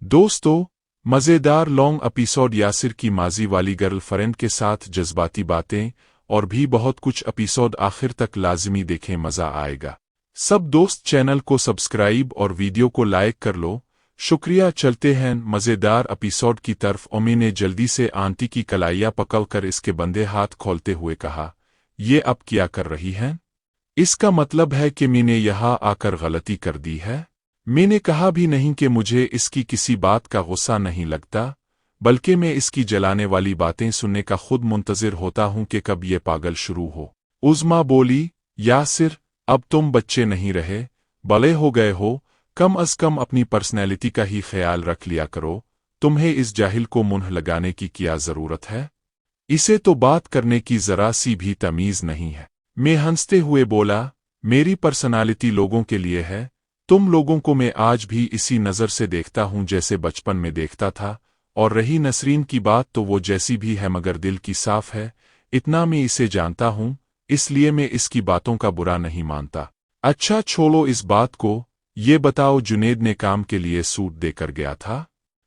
दोस्तों, मज़ेदार long episode Yasir की माजी वाली गर्लफ्रेंड के साथ जज्बाती बातें और भी बहुत कुछ एपिसोड आखिर तक लाजमी देखें, मज़ा आएगा। सब दोस्त चैनल को सब्सक्राइब और वीडियो को लाइक कर लो, शुक्रिया। चलते हैं मज़ेदार एपिसोड की तरफ। ओमी ने जल्दी से आंटी की कलाइयाँ पकड़कर इसके बंधे हाथ खोलते हुए कहा, ये अब क्या कर रही हैं? इसका मतलब है कि मैंने यहाँ आकर गलती कर दी है? मैंने कहा भी नहीं कि मुझे इसकी किसी बात का गुस्सा नहीं लगता, बल्कि मैं इसकी जलाने वाली बातें सुनने का खुद मुंतज़िर होता हूं कि कब ये पागल शुरू हो। उज़्मा बोली, यासिर, अब तुम बच्चे नहीं रहे, बड़े हो गए हो, कम अज़ कम अपनी पर्सनैलिटी का ही ख्याल रख लिया करो। तुम्हें इस जाहिल को मुंह लगाने की क्या ज़रूरत है? इसे तो बात करने की ज़रा सी भी तमीज़ नहीं है। मैं हंसते हुए बोला, मेरी पर्सनालिटी लोगों के लिए है, तुम लोगों को मैं आज भी इसी नज़र से देखता हूं जैसे बचपन में देखता था। और रही नसरीन की बात, तो वो जैसी भी है मगर दिल की साफ है, इतना मैं इसे जानता हूं, इसलिए मैं इसकी बातों का बुरा नहीं मानता। अच्छा छोड़ो इस बात को, ये बताओ जुनेद ने काम के लिए सूट देकर गया था?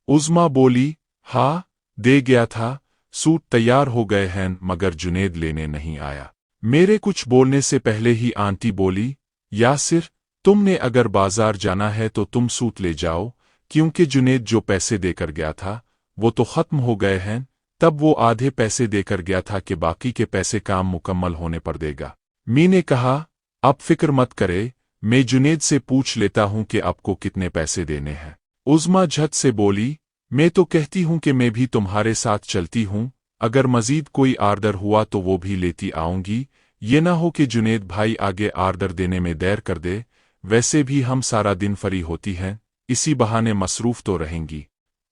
उज़्मा बोली, हाँ, दे गया था, सूट तैयार हो गए हैं मगर जुनेद लेने नहीं आया। मेरे कुछ बोलने से पहले ही आंटी बोली, यासिर, तुमने अगर बाजार जाना है तो तुम सूट ले जाओ, क्योंकि जुनेद जो पैसे देकर गया था वो तो खत्म हो गए हैं। तब वो आधे पैसे देकर गया था कि बाकी के पैसे काम मुकम्मल होने पर देगा। मी ने कहा, अब फिक्र मत करे, मैं जुनेद से पूछ लेता हूं कि आपको कितने पैसे देने हैं। उज़्मा झट से बोली, मैं तो कहती हूं कि मैं भी तुम्हारे साथ चलती हूं, अगर मजीद कोई आर्डर हुआ तो वो भी लेती आऊंगी। ये ना हो कि जुनेद भाई आगे आर्डर देने में देर कर दे, वैसे भी हम सारा दिन फ्री होती हैं, इसी बहाने मसरूफ तो रहेंगी।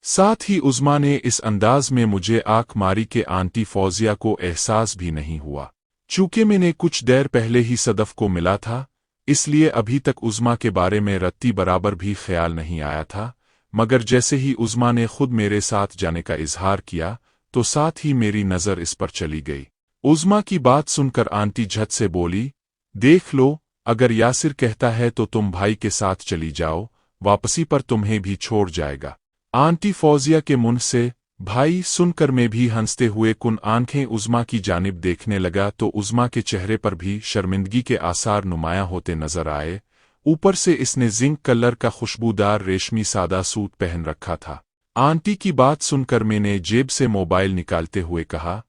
साथ ही उज़्मा ने इस अंदाज में मुझे आंख मारी कि आंटी फौजिया को एहसास भी नहीं हुआ। चूंकि मैंने कुछ देर पहले ही सदफ को मिला था, इसलिए अभी तक उज़्मा के बारे में रत्ती बराबर भी ख्याल नहीं आया था, मगर जैसे ही उज़्मा ने खुद मेरे साथ जाने का इजहार किया तो साथ ही मेरी नज़र इस पर चली गई। उज़्मा की बात सुनकर आंटी झट से बोली, देख लो, अगर यासिर कहता है तो तुम भाई के साथ चली जाओ, वापसी पर तुम्हें भी छोड़ जाएगा। आंटी फौजिया के मुंह से भाई सुनकर मैं भी हंसते हुए कुन आंखें उज़्मा की जानिब देखने लगा तो उज़्मा के चेहरे पर भी शर्मिंदगी के आसार नुमायां होते नजर आए। ऊपर से इसने जिंक कलर का खुशबूदार रेशमी सादा सूट पहन रखा था। आंटी की बात सुनकर मैंने जेब से मोबाइल निकालते हुए कहा,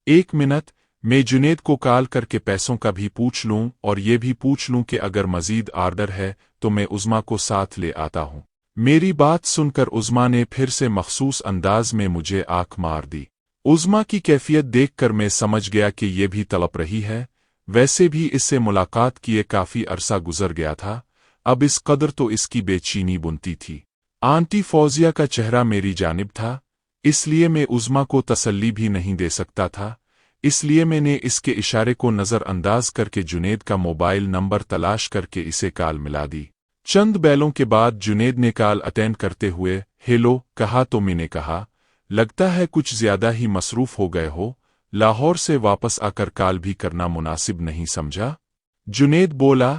एक मिनट, मैं जुनेद को कॉल करके पैसों का भी पूछ लूं और ये भी पूछ लूं कि अगर मजीद आर्डर है तो मैं उज़्मा को साथ ले आता हूं। मेरी बात सुनकर उज़्मा ने फिर से मखसूस अंदाज में मुझे आंख मार दी। उज़्मा की कैफियत देखकर मैं समझ गया कि ये भी तड़प रही है। वैसे भी इससे मुलाकात किए काफ़ी अरसा गुजर गया था, अब इस कदर तो इसकी बेचैनी बुनती थी। आंटी फौजिया का चेहरा मेरी जानिब था, इसलिए मैं उज़्मा को तसल्ली भी नहीं दे सकता था, इसलिए मैंने इसके इशारे को नज़रअंदाज करके जुनेद का मोबाइल नंबर तलाश करके इसे कॉल मिला दी। चंद बैलों के बाद जुनेद ने कॉल अटेंड करते हुए हेलो कहा तो मैंने कहा, लगता है कुछ ज्यादा ही मसरूफ हो गए हो, लाहौर से वापस आकर कॉल भी करना मुनासिब नहीं समझा? जुनेद बोला,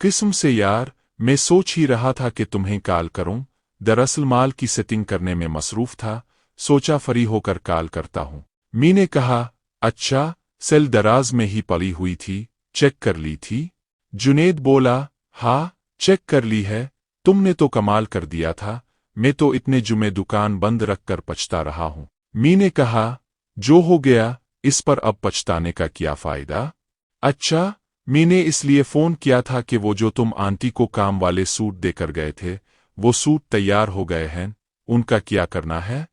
किस्म से यार, मैं सोच ही रहा था कि तुम्हें कॉल करूं, दरअसल माल की सेटिंग करने में मसरूफ था, सोचा फ्री होकर कॉल करता हूं। मैंने कहा, अच्छा, सेल दराज में ही पड़ी हुई थी, चेक कर ली थी? जुनेद बोला, हाँ, चेक कर ली है, तुमने तो कमाल कर दिया था, मैं तो इतने जुमे दुकान बंद रखकर पछता रहा हूं। मैंने कहा, जो हो गया इस पर अब पछताने का क्या फायदा? अच्छा, मैंने इसलिए फोन किया था कि वो जो तुम आंटी को काम वाले सूट देकर गए थे, वो सूट तैयार हो गए हैं, उनका क्या करना है?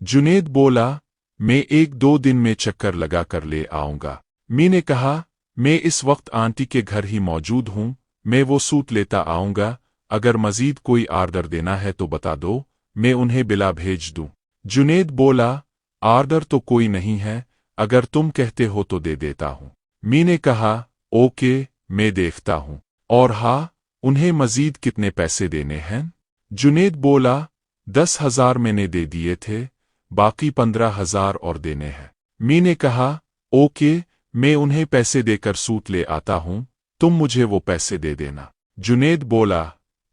जुनेद बोला, मैं एक दो दिन में चक्कर लगा कर ले आऊंगा। मैंने कहा, मैं इस वक्त आंटी के घर ही मौजूद हूं, मैं वो सूट लेता आऊंगा, अगर मजीद कोई आर्डर देना है तो बता दो, मैं उन्हें बिला भेज दूं। जुनेद बोला, आर्डर तो कोई नहीं है, अगर तुम कहते हो तो दे देता हूं। मैंने कहा, ओके, मैं देखता हूं। और हाँ, उन्हें मजीद कितने पैसे देने हैं? जुनेद बोला, 10,000 मैंने दे दिए थे, बाकी 15,000 और देने हैं। मैंने कहा, ओके, मैं उन्हें पैसे देकर सूट ले आता हूं, तुम मुझे वो पैसे दे देना। जुनेद बोला,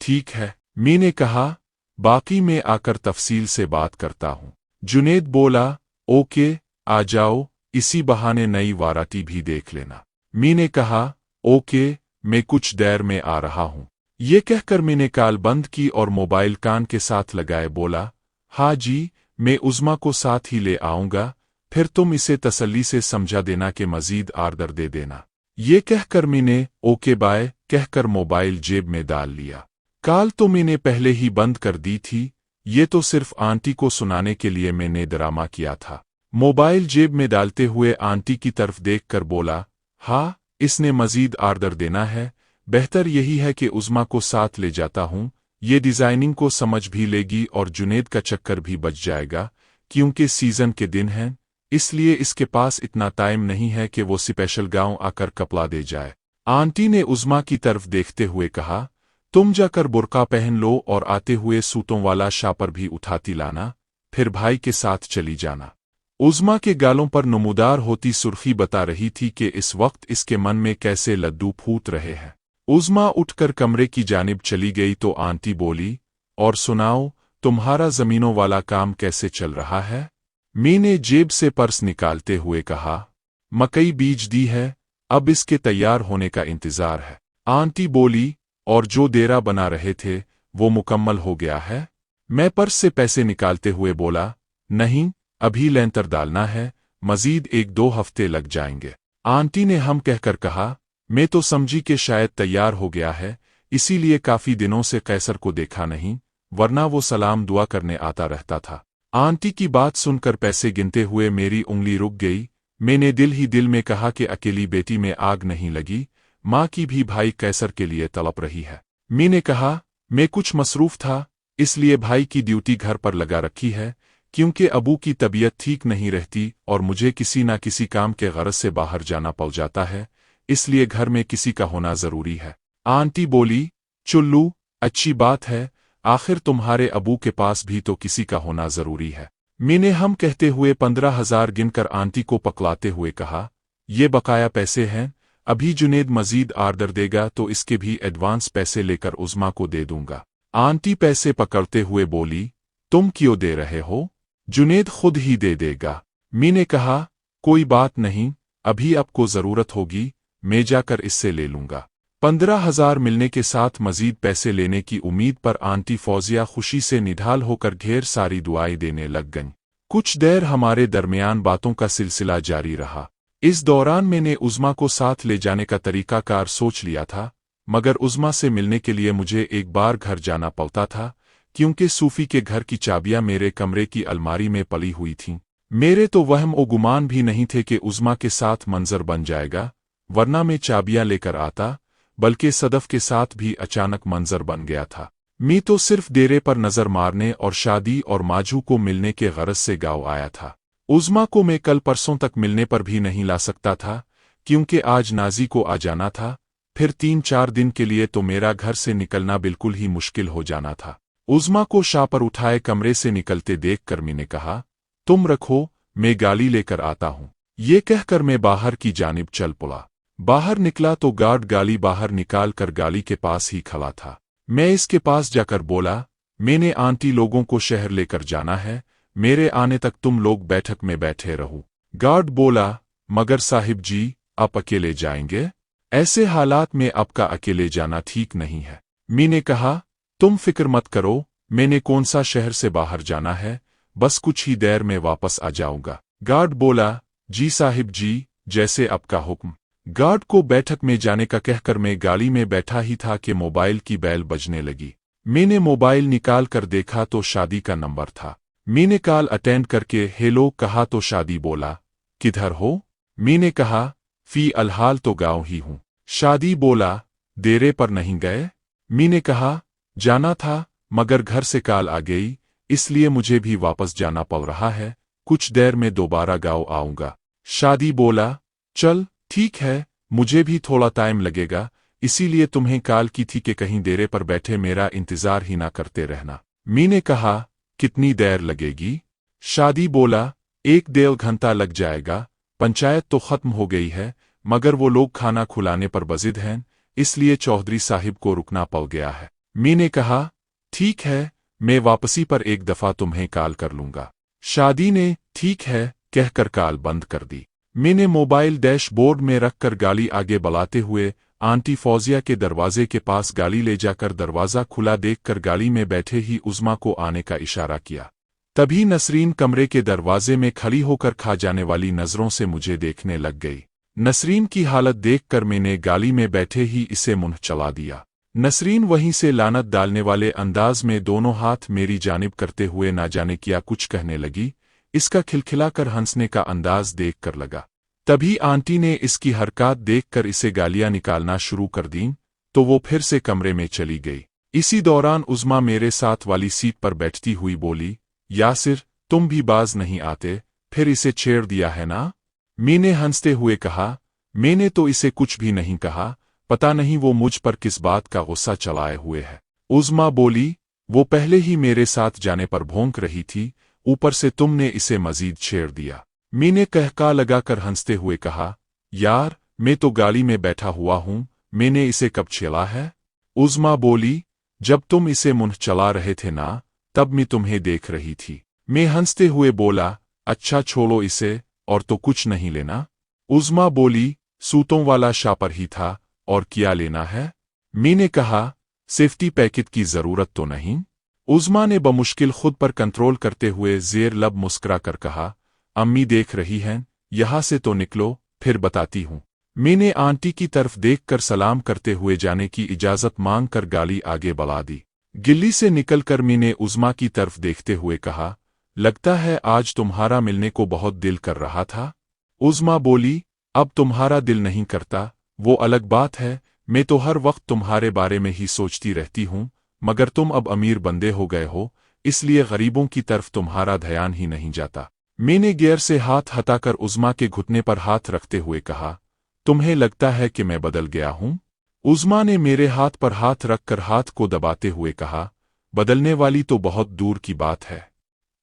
ठीक है। मैंने कहा, बाकी मैं आकर तफसील से बात करता हूँ। जुनेद बोला, ओके, आ जाओ, इसी बहाने नई वाराटी भी देख लेना। मी ने कहा, ओके, मैं कुछ देर में आ रहा हूँ। ये कहकर मैंने कॉल बंद की और मोबाइल कान के साथ लगाए बोला, हाँ जी, मैं उज़्मा को साथ ही ले आऊँगा, फिर तुम इसे तसल्ली से समझा देना कि मज़ीद आर्डर दे देना। ये कहकर मैंने ओके बाय कहकर मोबाइल जेब में डाल लिया। कॉल तो मैंने पहले ही बंद कर दी थी, ये तो सिर्फ आंटी को सुनाने के लिए मैंने ड्रामा किया था। मोबाइल जेब में डालते हुए आंटी की तरफ देखकर बोला, हाँ, इसने मज़ीद आर्डर देना है, बेहतर यही है कि उज़्मा को साथ ले जाता हूँ, ये डिज़ाइनिंग को समझ भी लेगी और जुनेद का चक्कर भी बच जाएगा, क्योंकि सीज़न के दिन हैं, इसलिए इसके पास इतना टाइम नहीं है कि वो स्पेशल गांव आकर कपड़ा दे जाए। आंटी ने उज़्मा की तरफ देखते हुए कहा, तुम जाकर बुर्का पहन लो और आते हुए सूतों वाला शापर भी उठाती लाना, फिर भाई के साथ चली जाना। उज़्मा के गालों पर नमूदार होती सुर्खी बता रही थी कि इस वक्त इसके मन में कैसे लड्डू फूट रहे हैं। उज़्मा उठकर कमरे की जानिब चली गई तो आंटी बोली, और सुनाओ, तुम्हारा ज़मीनों वाला काम कैसे चल रहा है? मी ने जेब से पर्स निकालते हुए कहा, मकई बीज दी है, अब इसके तैयार होने का इंतज़ार है। आंटी बोली, और जो डेरा बना रहे थे वो मुकम्मल हो गया है? मैं पर्स से पैसे निकालते हुए बोला, नहीं, अभी लेंटर डालना है, मज़ीद 1-2 हफ्ते लग जाएंगे। आंटी ने हम कहकर कहा, मैं तो समझी कि शायद तैयार हो गया है, इसीलिए काफ़ी दिनों से कैसर को देखा नहीं, वरना वो सलाम दुआ करने आता रहता था। आंटी की बात सुनकर पैसे गिनते हुए मेरी उंगली रुक गई। मैंने दिल ही दिल में कहा कि अकेली बेटी में आग नहीं लगी, माँ की भी भाई कैसर के लिए तड़प रही है। मी ने कहा, मैं कुछ मसरूफ था, इसलिए भाई की ड्यूटी घर पर लगा रखी है, क्योंकि अबू की तबीयत ठीक नहीं रहती और मुझे किसी न किसी काम के गरज से बाहर जाना पड़ जाता है, इसलिए घर में किसी का होना जरूरी है। आंटी बोली, चुल्लू, अच्छी बात है, आखिर तुम्हारे अबू के पास भी तो किसी का होना जरूरी है। मैंने हम कहते हुए 15,000 गिनकर आंटी को पकलाते हुए कहा, ये बकाया पैसे हैं, अभी जुनेद मजीद आर्डर देगा तो इसके भी एडवांस पैसे लेकर उज़्मा को दे दूंगा। आंटी पैसे पकड़ते हुए बोली, तुम क्यों दे रहे हो? जुनेद खुद ही दे देगा। मैंने कहा, कोई बात नहीं, अभी आपको जरूरत होगी, मैं जाकर इससे ले लूंगा। 15,000 मिलने के साथ मजीद पैसे लेने की उम्मीद पर आंटी फौजिया खुशी से निढाल होकर ढेर सारी दुआएं देने लग गईं। कुछ देर हमारे दरमियान बातों का सिलसिला जारी रहा। इस दौरान मैंने उज़्मा को साथ ले जाने का तरीकाकार सोच लिया था, मगर उज़्मा से मिलने के लिए मुझे एक बार घर जाना पड़ता था, क्योंकि सूफी के घर की चाबियां मेरे कमरे की अलमारी में पड़ी हुई थीं। मेरे तो वहम और गुमान भी नहीं थे कि उज़्मा के साथ मंजर बन जाएगा, वरना मैं चाबियां लेकर आता, बल्कि सदफ के साथ भी अचानक मंजर बन गया था। मैं तो सिर्फ डेरे पर नजर मारने और शादी और माजू को मिलने के गरज से गाँव आया था। उज़्मा को मैं कल परसों तक मिलने पर भी नहीं ला सकता था, क्योंकि आज नाजी को आ जाना था, फिर 3-4 दिन के लिए तो मेरा घर से निकलना बिल्कुल ही मुश्किल हो जाना था। उज़्मा को शाह पर उठाए कमरे से निकलते देख कर मैंने कहा, तुम रखो, मैं गाली लेकर आता हूँ। ये कहकर मैं बाहर की जानिब चल पड़ा। बाहर निकला तो गार्ड गाली बाहर निकाल कर गाली के पास ही खड़ा था। मैं इसके पास जाकर बोला, मैंने आंटी लोगों को शहर लेकर जाना है, मेरे आने तक तुम लोग बैठक में बैठे रहो। गार्ड बोला, मगर साहिब जी, आप अकेले जाएंगे? ऐसे हालात में आपका अकेले जाना ठीक नहीं है। मैंने कहा, तुम फिक्र मत करो, मैंने कौन सा शहर से बाहर जाना है, बस कुछ ही देर में वापस आ जाऊंगा। गार्ड बोला, जी साहिब जी, जैसे आपका हुक्म। गार्ड को बैठक में जाने का कहकर मैं गाड़ी में बैठा ही था कि मोबाइल की बेल बजने लगी। मैंने मोबाइल निकाल कर देखा तो शादी का नंबर था। मैंने कॉल अटेंड करके हेलो कहा तो शादी बोला, किधर हो? मैंने कहा, फी अलहाल तो गाँव ही हूँ। शादी बोला, डेरे पर नहीं गए? मैंने कहा, जाना था, मगर घर से कॉल आ गई, इसलिए मुझे भी वापस जाना पड़ रहा है, कुछ देर में दोबारा गाँव आऊंगा। शादी बोला, चल ठीक है, मुझे भी थोड़ा टाइम लगेगा, इसीलिए तुम्हें कॉल की थी कि कहीं डेरे पर बैठे मेरा इंतजार ही ना करते रहना। मैंने कहा, कितनी देर लगेगी? शादी बोला, 1-1.5 घंटा लग जाएगा, पंचायत तो खत्म हो गई है, मगर वो लोग खाना खुलाने पर बजिद हैं, इसलिए चौधरी साहिब को रुकना पड़ गया है। मैंने कहा, ठीक है, मैं वापसी पर एक दफ़ा तुम्हें कॉल कर लूँगा। शादी ने ठीक है कहकर कॉल बंद कर दी। मैंने मोबाइल डैशबोर्ड में रखकर गाड़ी आगे बढ़ाते हुए आंटी फौजिया के दरवाजे के पास गाड़ी ले जाकर दरवाज़ा खुला देखकर गाड़ी में बैठे ही उज़्मा को आने का इशारा किया। तभी नसरीन कमरे के दरवाजे में खड़ी होकर खा जाने वाली नज़रों से मुझे देखने लग गई। नसरीन की हालत देखकर मैंने गाड़ी में बैठे ही इसे मुंह चला दिया। नसरीन वहीं से लानत डालने वाले अंदाज में दोनों हाथ मेरी जानिब करते हुए ना जाने क्या कुछ कहने लगी। इसका खिलखिलाकर हंसने का अंदाज देखकर लगा। तभी आंटी ने इसकी हरकत देखकर इसे गालियां निकालना शुरू कर दीं, तो वो फिर से कमरे में चली गई। इसी दौरान उज़्मा मेरे साथ वाली सीट पर बैठती हुई बोली, यासिर तुम भी बाज नहीं आते, फिर इसे छेड़ दिया है ना? मैंने हंसते हुए कहा, मैंने तो इसे कुछ भी नहीं कहा, पता नहीं वो मुझ पर किस बात का गुस्सा चलाए हुए है। उज़्मा बोली, वो पहले ही मेरे साथ जाने पर भौंक रही थी, ऊपर से तुमने इसे मजीद छेड़ दिया। मैंने कहका लगाकर हंसते हुए कहा, यार मैं तो गाड़ी में बैठा हुआ हूँ, मैंने इसे कब छेड़ा है? उज़्मा बोली, जब तुम इसे मुंह चला रहे थे ना, तब मैं तुम्हें देख रही थी। मैं हंसते हुए बोला, अच्छा छोड़ो इसे, और तो कुछ नहीं लेना? उज़्मा बोली, सूतों वाला शापर ही था, और क्या लेना है? मैंने कहा, सेफ्टी पैकेट की जरूरत तो नहीं? उज़्मा ने बमुश्किल खुद पर कंट्रोल करते हुए ज़ेर लब मुस्कुरा कर कहा, अम्मी देख रही हैं, यहाँ से तो निकलो, फिर बताती हूँ। मैंने आंटी की तरफ देखकर सलाम करते हुए जाने की इजाज़त मांग कर गाड़ी आगे बढ़ा दी। गिल्ली से निकलकर मैंने उज़्मा की तरफ देखते हुए कहा, लगता है आज तुम्हारा मिलने को बहुत दिल कर रहा था? उज़्मा बोली, अब तुम्हारा दिल नहीं करता, वो अलग बात है, मैं तो हर वक्त तुम्हारे बारे में ही सोचती रहती हूँ, मगर तुम अब अमीर बंदे हो गए हो, इसलिए गरीबों की तरफ तुम्हारा ध्यान ही नहीं जाता। मैंने गियर से हाथ हटाकर उज़्मा के घुटने पर हाथ रखते हुए कहा, तुम्हें लगता है कि मैं बदल गया हूँ? उज़्मा ने मेरे हाथ पर हाथ रखकर हाथ को दबाते हुए कहा, बदलने वाली तो बहुत दूर की बात है।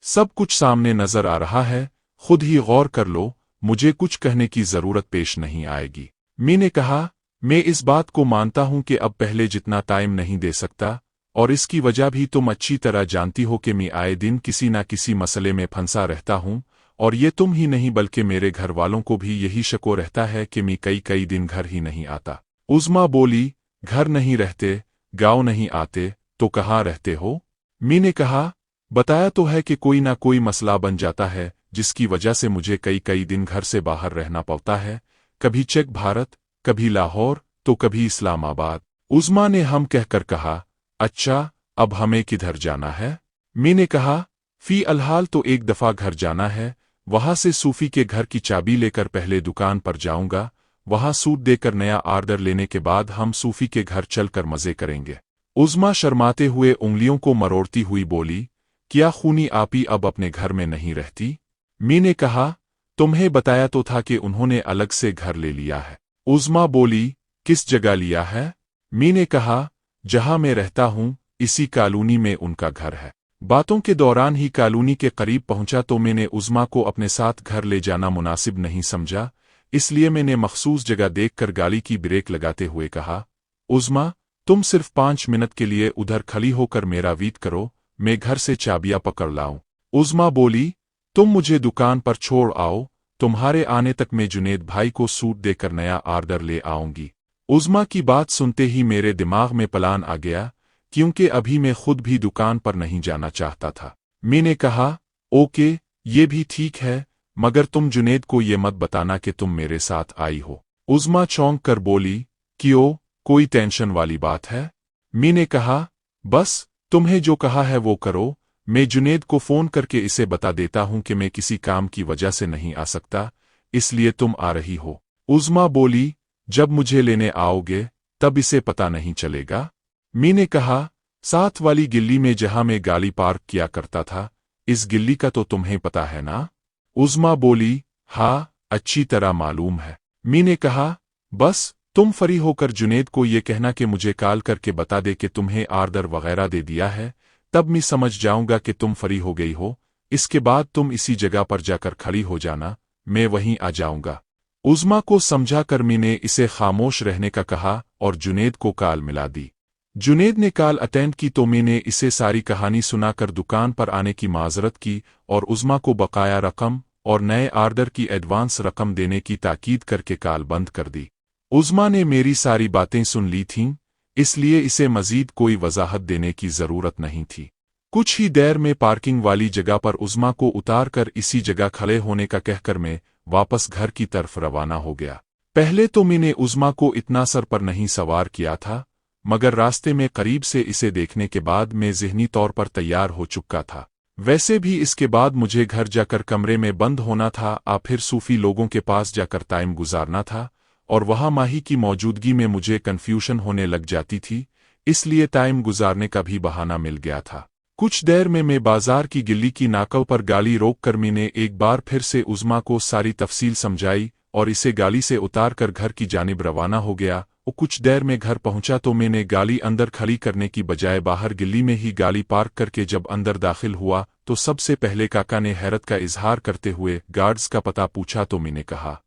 सब कुछ सामने नजर आ रहा है, खुद ही गौर कर लो, मुझे कुछ कहने की जरूरत पेश नहीं आएगी। मैंने कहा, मैं इस बात को मानता हूं कि अब पहले जितना टाइम नहीं दे सकता, और इसकी वजह भी तुम अच्छी तरह जानती हो कि मैं आए दिन किसी न किसी मसले में फंसा रहता हूं, और ये तुम ही नहीं बल्कि मेरे घर वालों को भी यही शको रहता है कि मैं कई कई दिन घर ही नहीं आता। उज़्मा बोली, घर नहीं रहते, गाँव नहीं आते, तो कहाँ रहते हो? मैंने कहा, बताया तो है कि कोई ना कोई मसला बन जाता है, जिसकी वजह से मुझे कई कई दिन घर से बाहर रहना पड़ता है, कभी चेक भारत, कभी लाहौर, तो कभी इस्लामाबाद। उज़्मा ने हम कहकर कहा, अच्छा अब हमें किधर जाना है? मैंने कहा, फी अलहाल तो एक दफ़ा घर जाना है, वहाँ से सूफी के घर की चाबी लेकर पहले दुकान पर जाऊंगा, वहाँ सूट देकर नया आर्डर लेने के बाद हम सूफी के घर चलकर मज़े करेंगे। उज़्मा शर्माते हुए उंगलियों को मरोड़ती हुई बोली, क्या खूनी आपी अब अपने घर में नहीं रहती? मैंने कहा, तुम्हें बताया तो था कि उन्होंने अलग से घर ले लिया है। उज़्मा बोली, किस जगह लिया है? मैंने कहा, जहां मैं रहता हूं, इसी कॉलोनी में उनका घर है। बातों के दौरान ही कॉलोनी के करीब पहुंचा तो मैंने उज़्मा को अपने साथ घर ले जाना मुनासिब नहीं समझा, इसलिए मैंने मखसूस जगह देखकर गाड़ी की ब्रेक लगाते हुए कहा, उज़्मा तुम सिर्फ 5 मिनट के लिए उधर खड़ी होकर मेरा वेट करो, मैं घर से चाबियां पकड़ लाऊं। उज़्मा बोली, तुम मुझे दुकान पर छोड़ आओ, तुम्हारे आने तक मैं जुनेद भाई को सूट देकर नया आर्डर ले आऊंगी। उज़्मा की बात सुनते ही मेरे दिमाग में प्लान आ गया, क्योंकि अभी मैं खुद भी दुकान पर नहीं जाना चाहता था। मैंने कहा, ओके ये भी ठीक है, मगर तुम जुनेद को ये मत बताना कि तुम मेरे साथ आई हो। उज़्मा चौंक कर बोली, क्यों, कोई टेंशन वाली बात है? मैंने कहा, बस तुम्हें जो कहा है वो करो, मैं जुनेद को फ़ोन करके इसे बता देता हूं कि मैं किसी काम की वजह से नहीं आ सकता, इसलिए तुम आ रही हो। उज़्मा बोली, जब मुझे लेने आओगे तब इसे पता नहीं चलेगा? मैंने कहा, साथ वाली गिल्ली में जहां मैं गाड़ी पार्क किया करता था, इस गिल्ली का तो तुम्हें पता है ना? उज़्मा बोली, हाँ अच्छी तरह मालूम है। मैंने कहा, बस तुम फ्री होकर जुनेद को ये कहना कि मुझे कॉल करके बता दे कि तुम्हें आर्डर वगैरह दे दिया है, तब मैं समझ जाऊंगा कि तुम फ्री हो गई हो। इसके बाद तुम इसी जगह पर जाकर खड़ी हो जाना, मैं वहीं आ जाऊंगा। उज़्मा को समझा कर मैंने इसे खामोश रहने का कहा और जुनेद को कॉल मिला दी। जुनेद ने कॉल अटेंड की तो मैंने इसे सारी कहानी सुनाकर दुकान पर आने की माजरत की और उज़्मा को बकाया रकम और नए आर्डर की एडवांस रकम देने की ताकीद करके कॉल बंद कर दी। उज़्मा ने मेरी सारी बातें सुन ली थीं, इसलिए इसे मजीद कोई वजाहत देने की ज़रूरत नहीं थी। कुछ ही देर में पार्किंग वाली जगह पर उज़्मा को उतार कर इसी जगह खड़े होने का कहकर मैं वापस घर की तरफ रवाना हो गया। पहले तो मैंने उज़्मा को इतना सर पर नहीं सवार किया था, मगर रास्ते में करीब से इसे देखने के बाद मैं ज़हनी तौर पर तैयार हो चुका था। वैसे भी इसके बाद मुझे घर जाकर कमरे में बंद होना था, फिर सूफी लोगों के पास जाकर टाइम गुजारना था, और वहाँ माही की मौजूदगी में मुझे कन्फ्यूशन होने लग जाती थी, इसलिए टाइम गुजारने का भी बहाना मिल गया था। कुछ देर में मैं बाजार की गिल्ली की नाकल पर गाड़ी रोक कर मैंने एक बार फिर से उज़्मा को सारी तफसील समझाई और इसे गाड़ी से उतार कर घर की जानिब रवाना हो गया। कुछ देर में घर पहुंचा तो मैंने गाड़ी अंदर खड़ी करने की बजाय बाहर गिल्ली में ही गाड़ी पार्क करके जब अंदर दाखिल हुआ तो सबसे पहले काका ने हैरत का इजहार करते हुए गार्ड्स का पता पूछा तो मैंने कहा,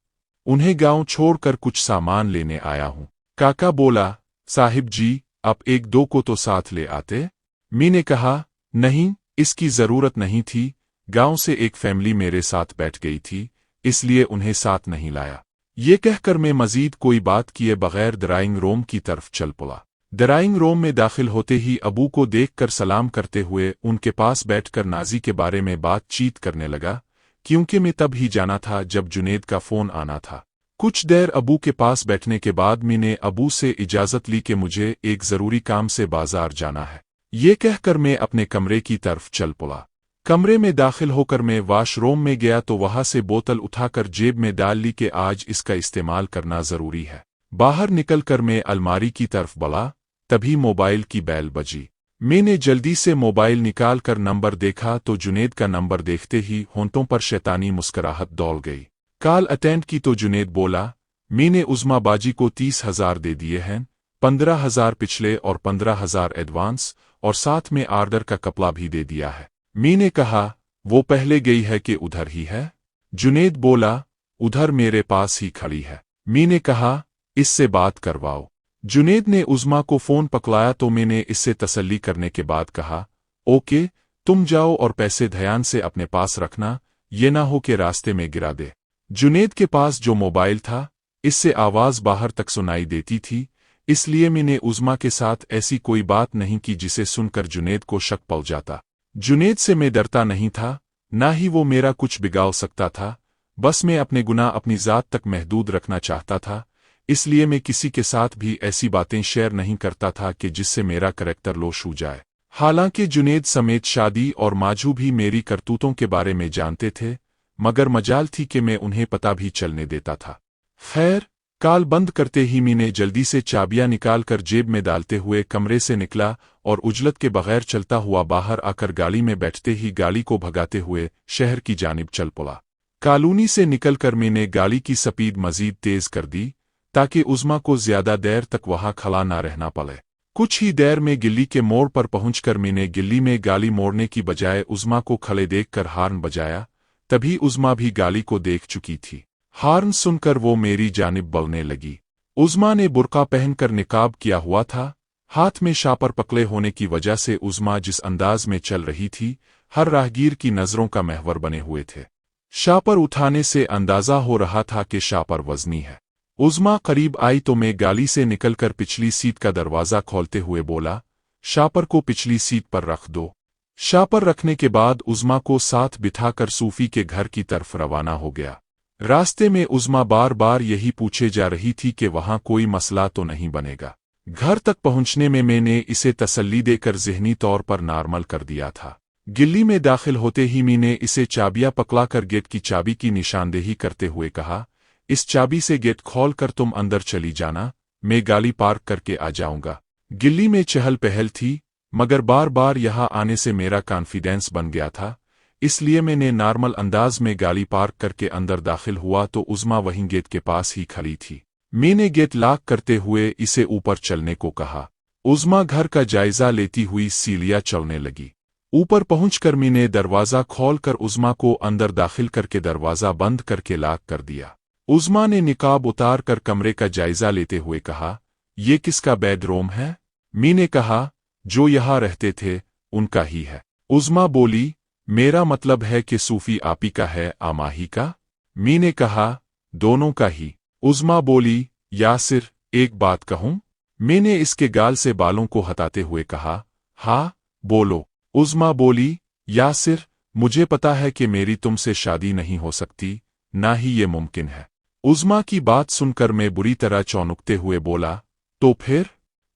उन्हें गांव छोड़कर कुछ सामान लेने आया हूं। काका बोला, साहिब जी, आप एक दो को तो साथ ले आते। मैंने कहा, नहीं, इसकी जरूरत नहीं थी, गांव से एक फैमिली मेरे साथ बैठ गई थी, इसलिए उन्हें साथ नहीं लाया। ये कहकर मैं मजीद कोई बात किए बगैर ड्राइंग रूम की तरफ चल पड़ा। ड्राइंग रूम में दाखिल होते ही अबू को देखकर सलाम करते हुए उनके पास बैठकर नाजी के बारे में बातचीत करने लगा, क्योंकि मैं तब ही जाना था जब जुनेद का फ़ोन आना था। कुछ देर अबू के पास बैठने के बाद मैंने अबू से इजाज़त ली कि मुझे एक ज़रूरी काम से बाजार जाना है। ये कहकर मैं अपने कमरे की तरफ चल पड़ा। कमरे में दाखिल होकर मैं वाशरूम में गया तो वहां से बोतल उठाकर जेब में डाल ली कि आज इसका इस्तेमाल करना ज़रूरी है। बाहर निकलकर मैं अलमारी की तरफ बढ़ा, तभी मोबाइल की बेल बजी। मैंने जल्दी से मोबाइल निकाल कर नंबर देखा तो जुनेद का नंबर देखते ही होंठों पर शैतानी मुस्कुराहट दौड़ गई। कॉल अटेंड की तो जुनेद बोला, मैंने उज़्मा बाजी को 30,000 दे दिए हैं, 15,000 पिछले और 15,000 एडवांस, और साथ में आर्डर का कपड़ा भी दे दिया है। मैंने कहा, वो पहले गई है कि उधर ही है? जुनेद बोला, उधर मेरे पास ही खड़ी है। मैंने कहा, इससे बात करवाओ। जुनेद ने उज़्मा को फ़ोन पकड़ाया तो मैंने इससे तसल्ली करने के बाद कहा, ओके, तुम जाओ और पैसे ध्यान से अपने पास रखना, ये ना हो कि रास्ते में गिरा दे। जुनेद के पास जो मोबाइल था, इससे आवाज़ बाहर तक सुनाई देती थी, इसलिए मैंने उज़्मा के साथ ऐसी कोई बात नहीं की जिसे सुनकर जुनेद को शक पड़ जाता। जुनेद से मैं डरता नहीं था, ना ही वो मेरा कुछ बिगाड़ सकता था, बस मैं अपने गुनाह अपनी ज़ात तक महदूद रखना चाहता था, इसलिए मैं किसी के साथ भी ऐसी बातें शेयर नहीं करता था कि जिससे मेरा करैक्टर लोश हो जाए। हालांकि जुनेद समेत शादी और माजू भी मेरी करतूतों के बारे में जानते थे, मगर मजाल थी कि मैं उन्हें पता भी चलने देता था। खैर, कॉल बंद करते ही मैंने जल्दी से चाबियां निकाल कर जेब में डालते हुए कमरे से निकला और उजलत के बगैर चलता हुआ बाहर आकर गाड़ी में बैठते ही गाड़ी को भगाते हुए शहर की जानिब चल पड़ा। कॉलोनी से निकलकर मैंने गाड़ी की स्पीड मजीद तेज कर दी ताकि उज़्मा को ज्यादा देर तक वहां खड़ा ना रहना पड़े। कुछ ही देर में गिल्ली के मोड़ पर पहुंचकर मैंने गिल्ली में गाड़ी मोड़ने की बजाय उज़्मा को खड़े देखकर हार्न बजाया, तभी उज़्मा भी गाड़ी को देख चुकी थी। हार्न सुनकर वो मेरी जानिब बढ़ने लगी। उज़्मा ने बुर्का पहनकर निकाब किया हुआ था, हाथ में शापर पकड़े होने की वजह से उज़्मा जिस अंदाज में चल रही थी, हर राहगीर की नज़रों का महवर बने हुए थे। शापर उठाने से अंदाजा हो रहा था कि शापर वज़नी है। उज़्मा करीब आई तो मैं गाड़ी से निकलकर पिछली सीट का दरवाज़ा खोलते हुए बोला, शापर को पिछली सीट पर रख दो। शापर रखने के बाद उज़्मा को साथ बिठाकर सूफी के घर की तरफ रवाना हो गया। रास्ते में उज़्मा बार बार यही पूछे जा रही थी कि वहां कोई मसला तो नहीं बनेगा। घर तक पहुंचने में मैंने इसे तसल्ली देकर ज़हनी तौर पर नॉर्मल कर दिया था। गिल्ली में दाखिल होते ही मैंने इसे चाबियां पकड़ाकर गेट की चाबी की निशानदेही करते हुए कहा, इस चाबी से गेट खोल कर तुम अंदर चली जाना, मैं गाड़ी पार्क करके आ जाऊंगा। गिल्ली में चहल पहल थी, मगर बार बार यहां आने से मेरा कॉन्फिडेंस बन गया था, इसलिए मैंने नॉर्मल अंदाज में गाड़ी पार्क करके अंदर दाखिल हुआ तो उज़्मा वहीं गेट के पास ही खड़ी थी। मैंने गेट लॉक करते हुए इसे ऊपर चलने को कहा। उज़्मा घर का जायजा लेती हुई सीढ़ियां चढ़ने लगी। ऊपर पहुंचकर मैंने दरवाज़ा खोलकर उज़्मा को अंदर दाखिल करके दरवाज़ा बंद करके लॉक कर दिया। उज़्मा ने निकाब उतार कर कमरे का जायजा लेते हुए कहा, ये किसका बेडरूम है? मी ने कहा, जो यहाँ रहते थे उनका ही है। उज़्मा बोली, मेरा मतलब है कि सूफी आपी का है आमाही का? मी ने कहा, दोनों का ही। उज़्मा बोली, यासिर, एक बात कहूं? मैंने इसके गाल से बालों को हटाते हुए कहा, हाँ बोलो। उज़्मा बोली, यासिर, मुझे पता है कि मेरी तुमसे शादी नहीं हो सकती, ना ही ये मुमकिन है। उज़्मा की बात सुनकर मैं बुरी तरह चौंकते हुए बोला, तो फिर?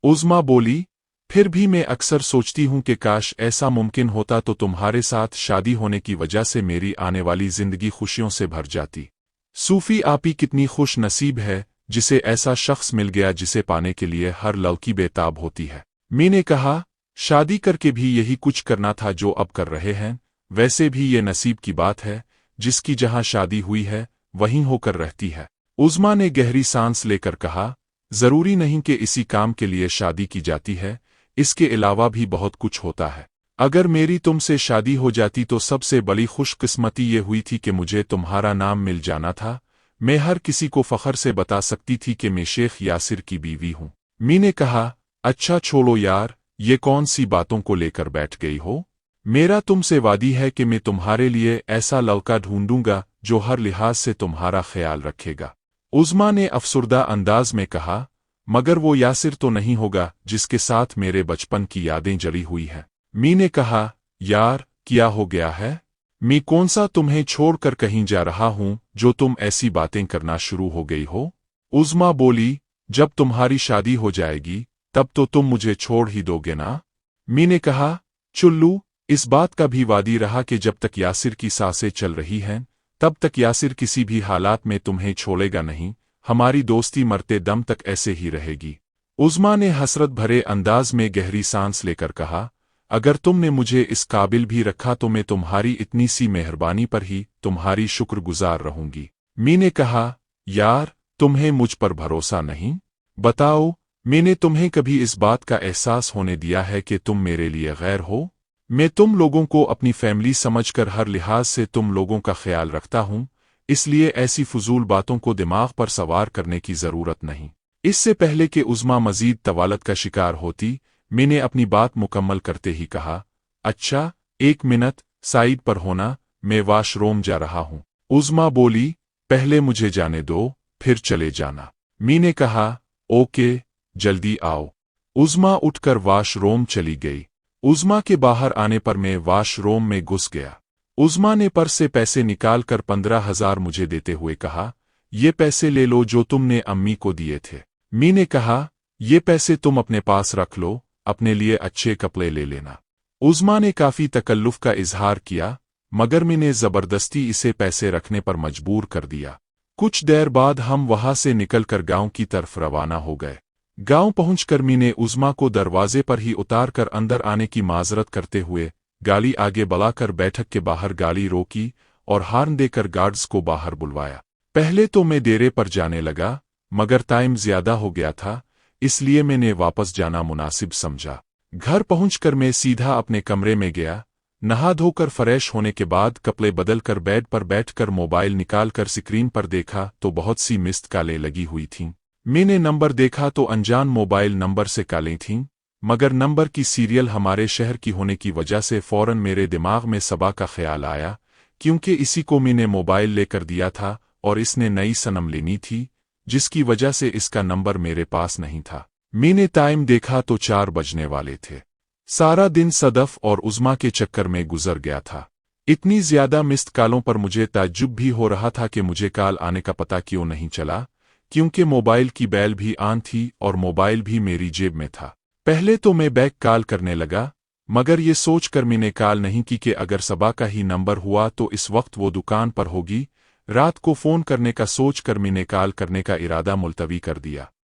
उज़्मा बोली, फिर भी मैं अक्सर सोचती हूं कि काश ऐसा मुमकिन होता तो तुम्हारे साथ शादी होने की वजह से मेरी आने वाली जिंदगी खुशियों से भर जाती। सूफी आपी कितनी खुश नसीब है जिसे ऐसा शख्स मिल गया जिसे पाने के लिए हर लड़की बेताब होती है। मैंने कहा, शादी करके भी यही कुछ करना था जो अब कर रहे हैं। वैसे भी ये नसीब की बात है, जिसकी जहां शादी हुई है वहीं होकर रहती है। उज़्मा ने गहरी सांस लेकर कहा, जरूरी नहीं कि इसी काम के लिए शादी की जाती है, इसके अलावा भी बहुत कुछ होता है। अगर मेरी तुमसे शादी हो जाती तो सबसे बड़ी खुशकिस्मती ये हुई थी कि मुझे तुम्हारा नाम मिल जाना था। मैं हर किसी को फख्र से बता सकती थी कि मैं शेख यासिर की बीवी हूं। मी ने कहा, अच्छा छोड़ो यार, ये कौन सी बातों को लेकर बैठ गई हो? मेरा तुमसे वादी है कि मैं तुम्हारे लिए ऐसा लड़का ढूंढूंगा जो हर लिहाज से तुम्हारा ख्याल रखेगा। उज़्मा ने अफसुर्दा अंदाज में कहा, मगर वो यासिर तो नहीं होगा जिसके साथ मेरे बचपन की यादें जड़ी हुई हैं। मी ने कहा, यार क्या हो गया है? मैं कौन सा तुम्हें छोड़कर कहीं जा रहा हूं जो तुम ऐसी बातें करना शुरू हो गई हो? उज़्मा बोली, जब तुम्हारी शादी हो जाएगी तब तो तुम मुझे छोड़ ही दोगे ना? मी ने कहा, चुल्लू, इस बात का भी वादी रहा कि जब तक यासिर की सांसें चल रही हैं तब तक यासिर किसी भी हालात में तुम्हें छोड़ेगा नहीं। हमारी दोस्ती मरते दम तक ऐसे ही रहेगी। उज़्मा ने हसरत भरे अंदाज में गहरी सांस लेकर कहा, अगर तुमने मुझे इस काबिल भी रखा तो मैं तुम्हारी इतनी सी मेहरबानी पर ही तुम्हारी शुक्रगुजार रहूंगी। मी ने कहा, यार तुम्हें मुझ पर भरोसा नहीं? बताओ, मैंने तुम्हें कभी इस बात का एहसास होने दिया है कि तुम मेरे लिए गैर हो? मैं तुम लोगों को अपनी फैमिली समझकर हर लिहाज से तुम लोगों का ख्याल रखता हूं, इसलिए ऐसी फजूल बातों को दिमाग पर सवार करने की जरूरत नहीं। इससे पहले कि उज़्मा मजीद तवालत का शिकार होती, मैंने अपनी बात मुकम्मल करते ही कहा, अच्छा एक मिनट साइड पर होना, मैं वाशरूम जा रहा हूं। उज़्मा बोली, पहले मुझे जाने दो, फिर चले जाना। मी ने कहा, ओके, जल्दी आओ। उज़्मा उठकर वाशरूम चली गई। उज़्मा के बाहर आने पर मैं वाशरूम में घुस गया। उज़्मा ने पर्स से पैसे निकाल कर 15,000 मुझे देते हुए कहा, ये पैसे ले लो जो तुमने अम्मी को दिए थे। मी ने कहा, ये पैसे तुम अपने पास रख लो, अपने लिए अच्छे कपड़े ले लेना। उज़्मा ने काफी तकल्लुफ का इजहार किया, मगर मैंने जबरदस्ती इसे पैसे रखने पर मजबूर कर दिया। कुछ देर बाद हम वहां से निकलकर गांव की तरफ रवाना हो गए। गांव पहुंचकर मैंने उज़्मा को दरवाजे पर ही उतारकर अंदर आने की माजरत करते हुए गाड़ी आगे बढ़ाकर बैठक के बाहर गाड़ी रोकी और हार्न देकर गार्ड्स को बाहर बुलवाया। पहले तो मैं डेरे पर जाने लगा, मगर टाइम ज्यादा हो गया था, इसलिए मैंने वापस जाना मुनासिब समझा। घर पहुंचकर मैं सीधा अपने कमरे में गया। नहा धोकर फ्रेश होने के बाद कपड़े बदलकर बेड पर बैठकर मोबाइल निकालकर स्क्रीन पर देखा तो बहुत सी मिस्ड कॉलें लगी हुई थीं। मैंने नंबर देखा तो अनजान मोबाइल नंबर से कॉलें थीं, मगर नंबर की सीरियल हमारे शहर की होने की वजह से फौरन मेरे दिमाग में सबा का ख्याल आया, क्योंकि इसी को मैंने मोबाइल लेकर दिया था और इसने नई सनम लेनी थी, जिसकी वजह से इसका नंबर मेरे पास नहीं था। मैंने टाइम देखा तो 4 बजने वाले थे। सारा दिन सदफ और उज़्मा के चक्कर में गुजर गया था। इतनी ज्यादा मिस्ड कॉलों पर मुझे ताज्जुब भी हो रहा था कि मुझे कॉल आने का पता क्यों नहीं चला, क्योंकि मोबाइल की बेल भी ऑन थी और मोबाइल भी मेरी जेब में था। पहले तो मैं बैक कॉल करने लगा, मगर ये सोचकर मैंने कॉल नहीं की कि अगर सबा का ही नंबर हुआ तो इस वक्त वो दुकान पर होगी। रात को फोन करने का सोचकर मैंने कॉल करने का इरादा मुलतवी कर दिया।